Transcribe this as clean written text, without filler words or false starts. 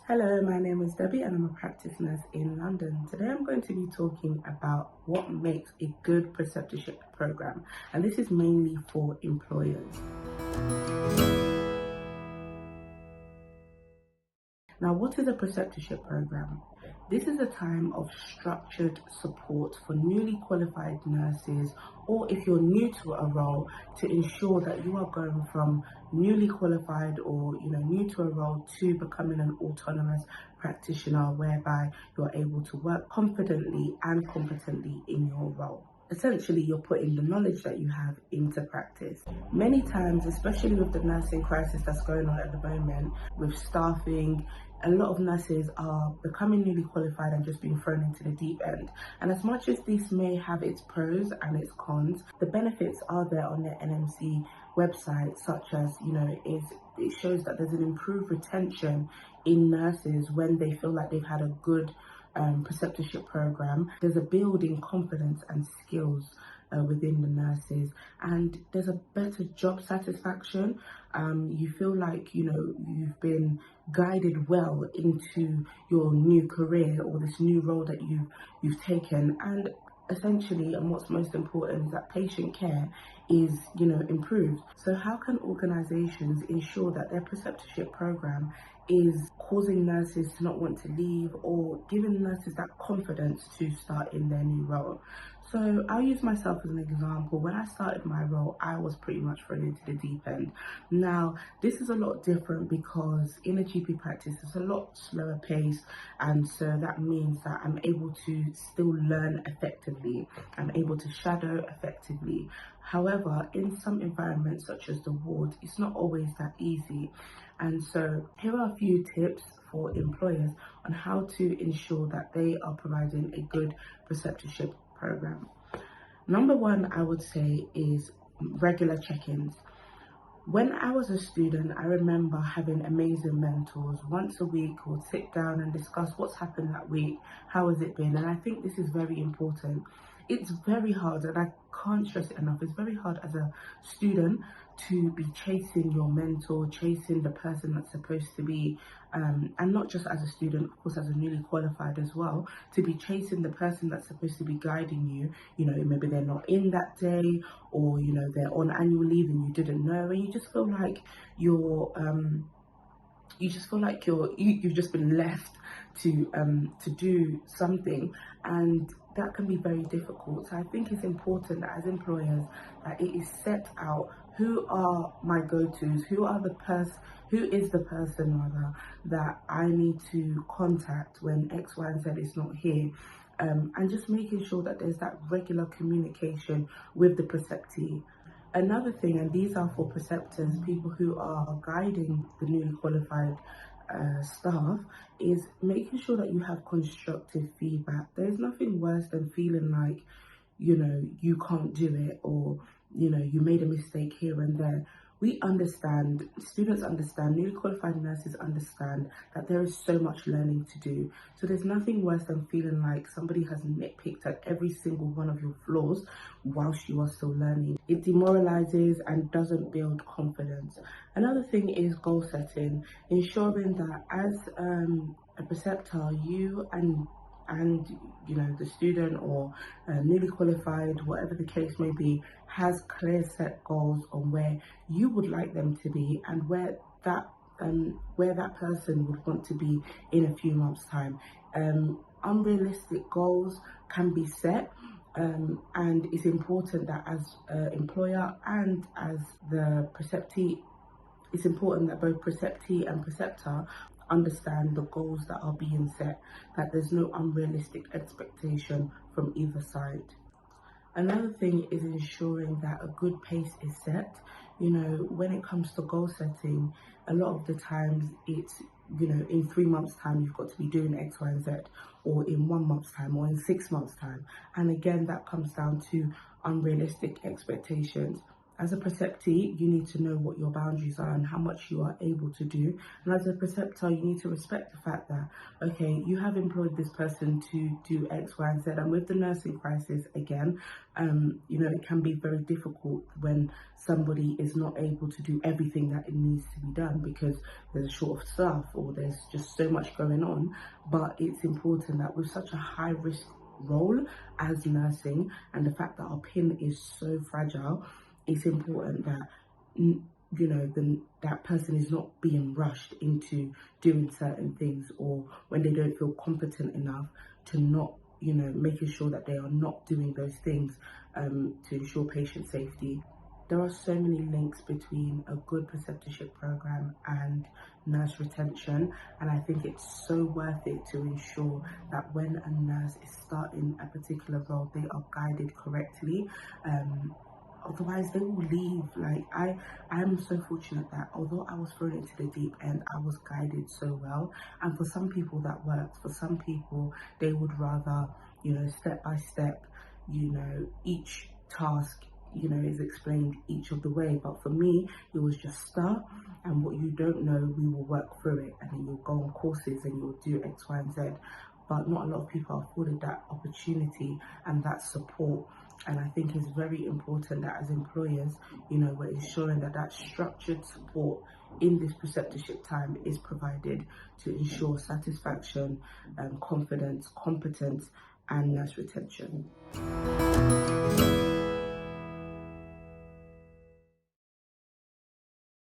Hello, my name is Debbie and I'm a practice nurse in London. Today I'm going to be talking about what makes a good preceptorship program, and this is mainly for employers. Now, what is a preceptorship program? This is a time of structured support for newly qualified nurses, or if you're new to a role, to ensure that you are going from newly qualified or new to a role to becoming an autonomous practitioner, whereby you're able to work confidently and competently in your role. Essentially, you're putting the knowledge that you have into practice. Many times, especially with the nursing crisis that's going on at the moment, with staffing, a lot of nurses are becoming newly qualified and just being thrown into the deep end. And as much as this may have its pros and its cons, the benefits are there on their NMC website, such as, it shows that there's an improved retention in nurses when they feel like they've had a good preceptorship program. There's a build in confidence and skills within the nurses, and there's a better job satisfaction. You feel like you've been guided well into your new career or this new role that you've taken, and essentially, and what's most important, is that patient care is improved. So how can organizations ensure that their preceptorship program is causing nurses to not want to leave, or giving nurses that confidence to start in their new role? So I'll use myself as an example. When I started my role, I was pretty much thrown into the deep end. Now, this is a lot different because in a GP practice, it's a lot slower pace, and so that means that I'm able to still learn effectively. I'm able to shadow effectively. However, in some environments, such as the ward, it's not always that easy. And so here are a few tips for employers on how to ensure that they are providing a good preceptorship program. Number one, I would say, is regular check-ins. When I was a student, I remember having amazing mentors. Once a week, we'll sit down and discuss what's happened that week, how has it been, and I think this is very important. It's very hard, and I can't stress it enough, it's very hard as a student to be chasing your mentor, chasing the person that's supposed to be, and not just as a student, of course, as a newly qualified as well, to be chasing the person that's supposed to be guiding you. Maybe they're not in that day, or they're on annual leave and you didn't know, and you just feel like you've just been left to do something, and that can be very difficult. So I think it's important that as employers, that it is set out who are my go-tos, who is the person rather that I need to contact when X, Y, and Z is not here. And just making sure that there's that regular communication with the preceptee. Another thing, and these are for preceptors, people who are guiding the newly qualified staff, is making sure that you have constructive feedback. There's nothing worse than feeling like, you can't do it, or, you made a mistake here and there. We understand, students understand, newly qualified nurses understand that there is so much learning to do. So there's nothing worse than feeling like somebody has nitpicked at every single one of your flaws whilst you are still learning. It demoralizes and doesn't build confidence. Another thing is goal setting, ensuring that as a preceptor, you and the student, or newly qualified, whatever the case may be, has clear set goals on where you would like them to be, and where that person would want to be in a few months' time. Unrealistic goals can be set, and it's important that as an employer and as the preceptee, it's important that both preceptee and preceptor understand the goals that are being set, that there's no unrealistic expectation from either side. Another thing is ensuring that a good pace is set. When it comes to goal setting, a lot of the times it's, in 3 months' time, you've got to be doing X, Y, and Z, or in 1 month's time, or in 6 months' time. And again, that comes down to unrealistic expectations. As a preceptee, you need to know what your boundaries are and how much you are able to do. And as a preceptor, you need to respect the fact that, okay, you have employed this person to do X, Y, and Z. And with the nursing crisis, again, it can be very difficult when somebody is not able to do everything that it needs to be done because there's a short of staff or there's just so much going on. But it's important that with such a high risk role as nursing and the fact that our PIN is so fragile, it's important that that person is not being rushed into doing certain things, or when they don't feel competent enough to not, making sure that they are not doing those things to ensure patient safety. There are so many links between a good preceptorship program and nurse retention, and I think it's so worth it to ensure that when a nurse is starting a particular role, they are guided correctly. Otherwise they will leave. Like I'm so fortunate that although I was thrown into the deep end, I was guided so well. And for some people that worked. For some people, they would rather, step by step, each task, is explained each of the way. But for me, it was just start, and what you don't know, we will work through it, and then you'll go on courses and you'll do X, Y, and Z. But not a lot of people are afforded that opportunity and that support. And I think it's very important that as employers, we're ensuring that that structured support in this preceptorship time is provided to ensure satisfaction, confidence, competence, and nurse retention.